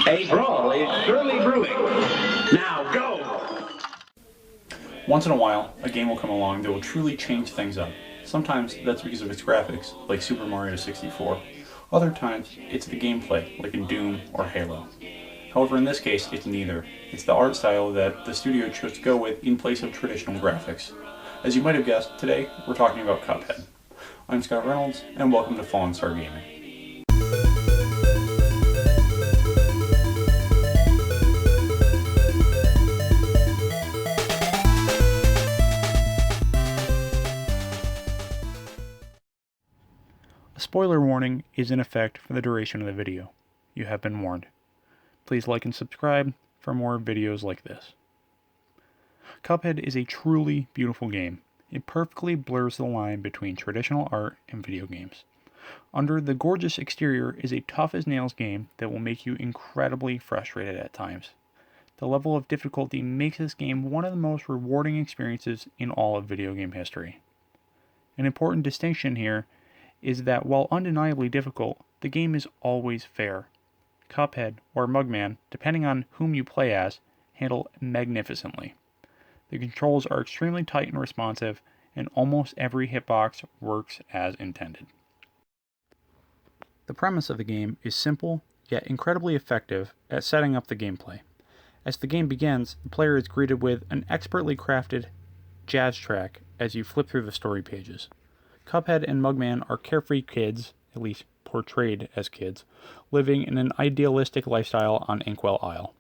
A brawl is surely brewing. Now go! Once in a while, a game will come along that will truly change things up. Sometimes that's because of its graphics, like Super Mario 64. Other times, it's the gameplay, like in Doom or Halo. However, in this case, it's neither. It's the art style that the studio chose to go with in place of traditional graphics. As you might have guessed, today we're talking about CUPHEAD. I'm Scott Reynolds, and welcome to Fallen Star Gaming. A spoiler warning is in effect for the duration of the video. You have been warned. Please like and subscribe for more videos like this. CUPHEAD is a truly beautiful game. It perfectly blurs the line between traditional art and video games. Under the gorgeous exterior is a tough-as-nails game that will make you incredibly frustrated at times. The level of difficulty makes this game one of the most rewarding experiences in all of video game history. An important distinction here is that while undeniably difficult, the game is always fair. CUPHEAD, or Mugman, depending on whom you play as, handle magnificently. The controls are extremely tight and responsive, and almost every hitbox works as intended. The premise of the game is simple, yet incredibly effective at setting up the gameplay. As the game begins, the player is greeted with an expertly crafted jazz track as you flip through the story pages. CUPHEAD and Mugman are carefree kids, at least portrayed as kids, living in an idealistic lifestyle on Inkwell Isle.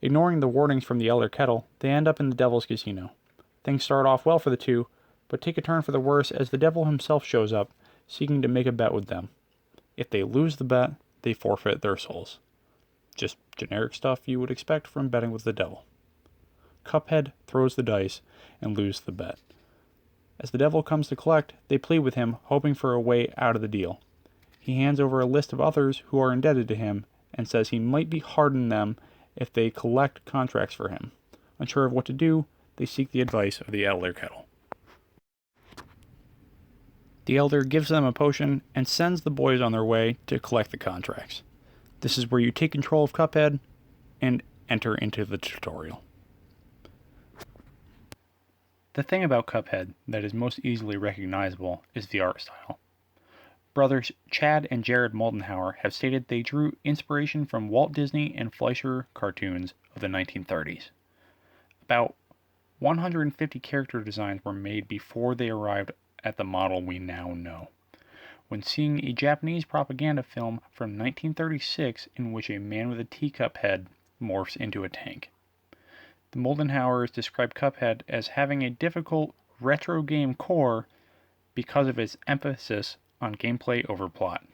Ignoring the warnings from the Elder Kettle, they end up in the Devil's Casino. Things start off well for the two, but take a turn for the worse as the devil himself shows up, seeking to make a bet with them. If they lose the bet, they forfeit their souls. Just generic stuff you would expect from betting with the devil. CUPHEAD throws the dice and loses the bet. As the devil comes to collect, they plead with him, hoping for a way out of the deal. He hands over a list of others who are indebted to him and says he might be harden them if they collect contracts for him. Unsure of what to do, they seek the advice of the Elder Kettle. The Elder gives them a potion and sends the boys on their way to collect the contracts. This is where you take control of CUPHEAD and enter into the tutorial. The thing about CUPHEAD that is most easily recognizable is the art style. Brothers Chad and Jared Moldenhauer have stated they drew inspiration from Walt Disney and Fleischer cartoons of the 1930s. About 150 character designs were made before they arrived at the model we now know. When seeing a Japanese propaganda film from 1936 in which a man with a teacup head morphs into a tank. The Moldenhauers described CUPHEAD as having a difficult retro game core because of its emphasis on gameplay over plot.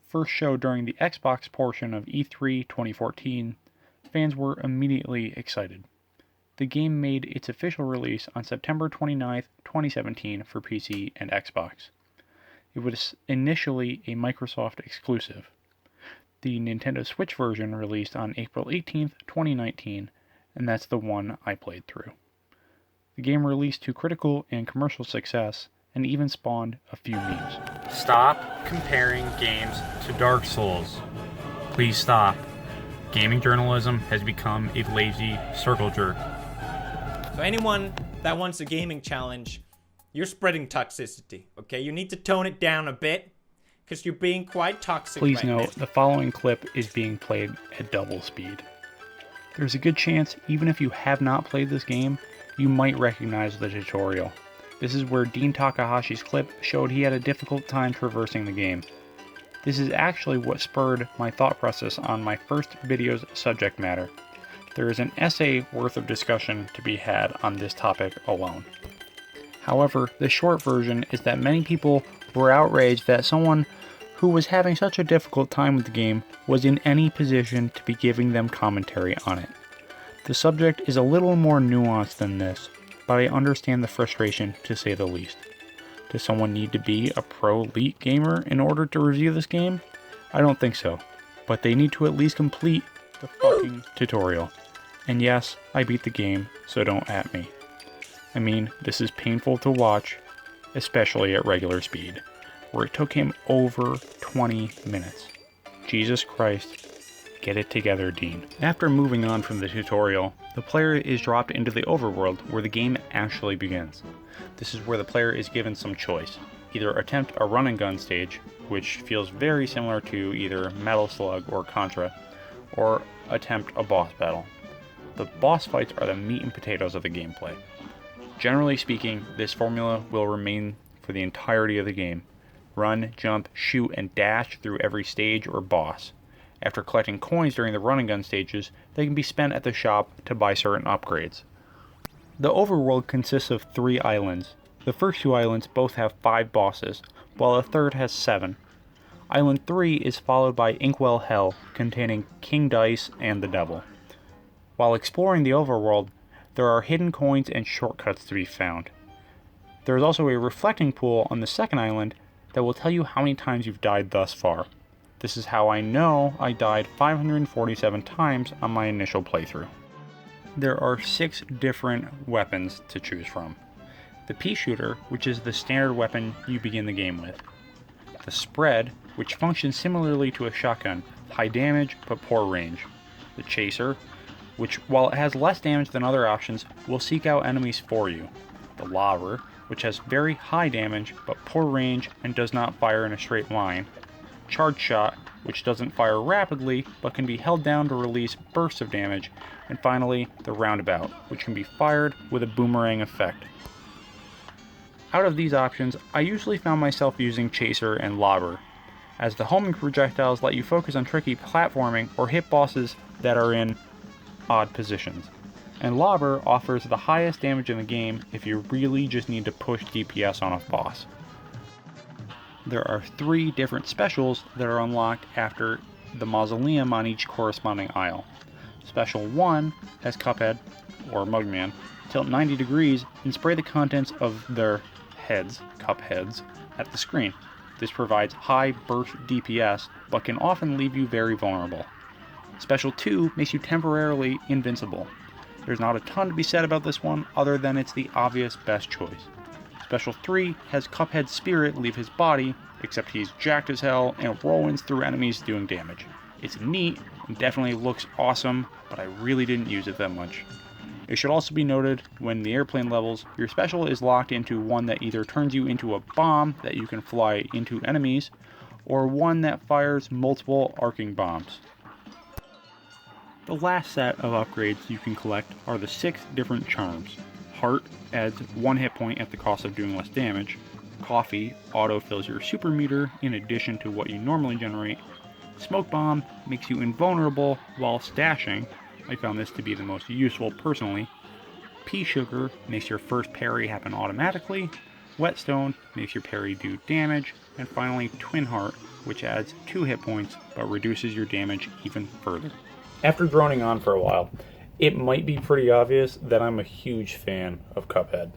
First showed during the Xbox portion of E3 2014, fans were immediately excited. The game made its official release on September 29, 2017 for PC and Xbox. It was initially a Microsoft exclusive. The Nintendo Switch version released on April 18, 2019, and that's the one I played through. The game released to critical and commercial success, and even spawned a few memes. Stop comparing games to Dark Souls. Please stop. Gaming journalism has become a lazy circle jerk. So anyone that wants a gaming challenge, you're spreading toxicity, okay? You need to tone it down a bit, because you're being quite toxic. Please right note, the following clip is being played at double speed. There's a good chance, even if you have not played this game, you might recognize the tutorial. This is where Dean Takahashi's clip showed he had a difficult time traversing the game. This is actually what spurred my thought process on my first video's subject matter. There is an essay worth of discussion to be had on this topic alone. However, the short version is that many people were outraged that someone who was having such a difficult time with the game was in any position to be giving them commentary on it. The subject is a little more nuanced than this, but I understand the frustration to say the least. Does someone need to be a pro elite gamer in order to review this game? I don't think so, but they need to at least complete the fucking tutorial. And yes, I beat the game, so don't at me. I mean, this is painful to watch, especially at regular speed, where it took him over 20 minutes. Jesus Christ, Get it together, Dean. After moving on from the tutorial, the player is dropped into the overworld where the game actually begins. This is where the player is given some choice. Either attempt a run and gun stage, which feels very similar to either Metal Slug or Contra, or attempt a boss battle. The boss fights are the meat and potatoes of the gameplay. Generally speaking, this formula will remain for the entirety of the game. Run, jump, shoot, and dash through every stage or boss. After collecting coins during the run and gun stages, they can be spent at the shop to buy certain upgrades. The overworld consists of 3 islands. The first 2 islands both have 5 bosses, while the third has 7. Island 3 is followed by Inkwell Hell, containing King Dice and the Devil. While exploring the overworld, there are hidden coins and shortcuts to be found. There is also a reflecting pool on the second island that will tell you how many times you've died thus far. This is how I know I died 547 times on my initial playthrough. There are 6 different weapons to choose from. The pea shooter, which is the standard weapon you begin the game with. The spread, which functions similarly to a shotgun, high damage but poor range. The chaser, which while it has less damage than other options, will seek out enemies for you. The lobber, which has very high damage but poor range and does not fire in a straight line. Charge shot, which doesn't fire rapidly but can be held down to release bursts of damage. And finally, the roundabout, which can be fired with a boomerang effect. Out of these options, I usually found myself using chaser and lobber, as the homing projectiles let you focus on tricky platforming or hit bosses that are in odd positions. And lobber offers the highest damage in the game if you really just need to push DPS on a boss. There are 3 different specials that are unlocked after the mausoleum on each corresponding isle. Special 1 has Cuphead, or Mugman, tilt 90 degrees and spray the contents of their heads, cup heads, at the screen. This provides high burst DPS, but can often leave you very vulnerable. Special 2 makes you temporarily invincible. There's not a ton to be said about this one, other than it's the obvious best choice. Special 3 has Cuphead's spirit leave his body, except he's jacked as hell and whirlwinds through enemies doing damage. It's neat and definitely looks awesome, but I really didn't use it that much. It should also be noted, when the airplane levels, your special is locked into one that either turns you into a bomb that you can fly into enemies, or one that fires multiple arcing bombs. The last set of upgrades you can collect are the 6 different charms. Heart adds 1 hit point at the cost of doing less damage. Coffee auto-fills your super meter in addition to what you normally generate. Smoke Bomb makes you invulnerable while stashing. I found this to be the most useful personally. Pea Sugar makes your first parry happen automatically. Whetstone makes your parry do damage. And finally Twin Heart, which adds 2 hit points but reduces your damage even further. After droning on for a while, it might be pretty obvious that I'm a huge fan of Cuphead.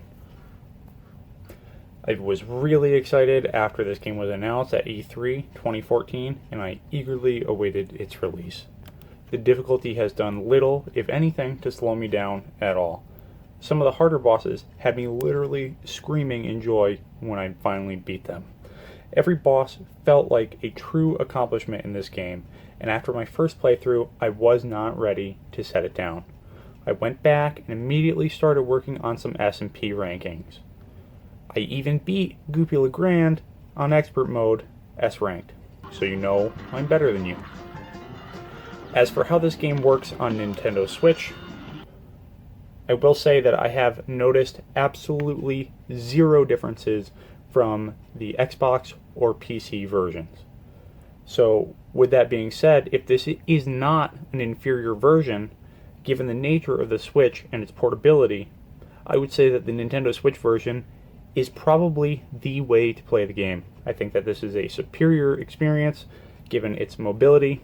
I was really excited after this game was announced at E3 2014, and I eagerly awaited its release. The difficulty has done little, if anything, to slow me down at all. Some of the harder bosses had me literally screaming in joy when I finally beat them. Every boss felt like a true accomplishment in this game, and after my first playthrough, I was not ready to set it down. I went back and immediately started working on some S&P rankings. I even beat Goopy Legrand on Expert Mode, S-Ranked, so you know I'm better than you. As for how this game works on Nintendo Switch, I will say that I have noticed absolutely 0 differences from the Xbox or PC versions. So, with that being said, if this is not an inferior version, given the nature of the Switch and its portability, I would say that the Nintendo Switch version is probably the way to play the game. I think that this is a superior experience given its mobility,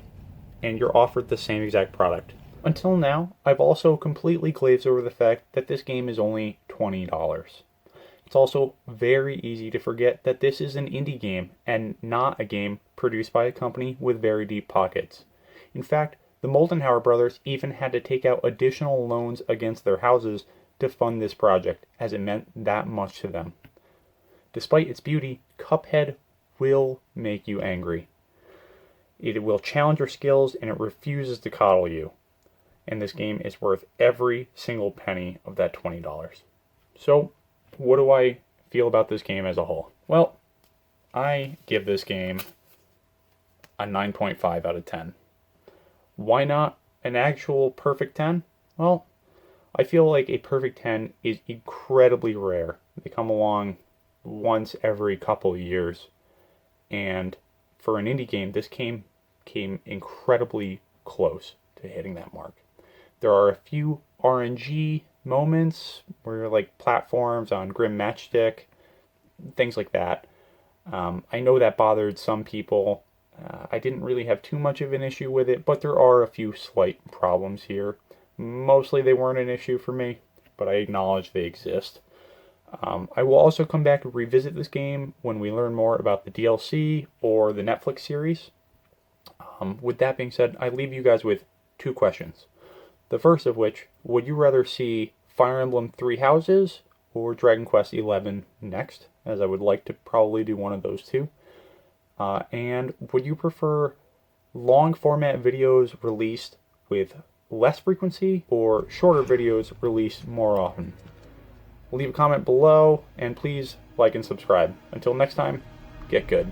and you're offered the same exact product. Until now, I've also completely glazed over the fact that this game is only $20. It's also very easy to forget that this is an indie game and not a game produced by a company with very deep pockets. In fact, the Moldenhauer brothers even had to take out additional loans against their houses to fund this project, as it meant that much to them. Despite its beauty, Cuphead will make you angry. It will challenge your skills, and it refuses to coddle you. And this game is worth every single penny of that $20. So, what do I feel about this game as a whole? Well, I give this game a 9.5 out of 10. Why not an actual perfect 10? Well, I feel like a perfect 10 is incredibly rare. They come along once every couple of years. And for an indie game, this came incredibly close to hitting that mark. There are a few RNG moments where like platforms on Grim Matchstick, things like that. I know that bothered some people. I didn't really have too much of an issue with it, but there are a few slight problems here. Mostly they weren't an issue for me, but I acknowledge they exist. I will also come back and revisit this game when we learn more about the DLC or the Netflix series. With that being said, I leave you guys with two questions. The first of which, would you rather see Fire Emblem Three Houses or Dragon Quest XI next? As I would like to probably do one of those two. And would you prefer long format videos released with less frequency or shorter videos released more often? Leave a comment below, and please like and subscribe. Until next time, get good.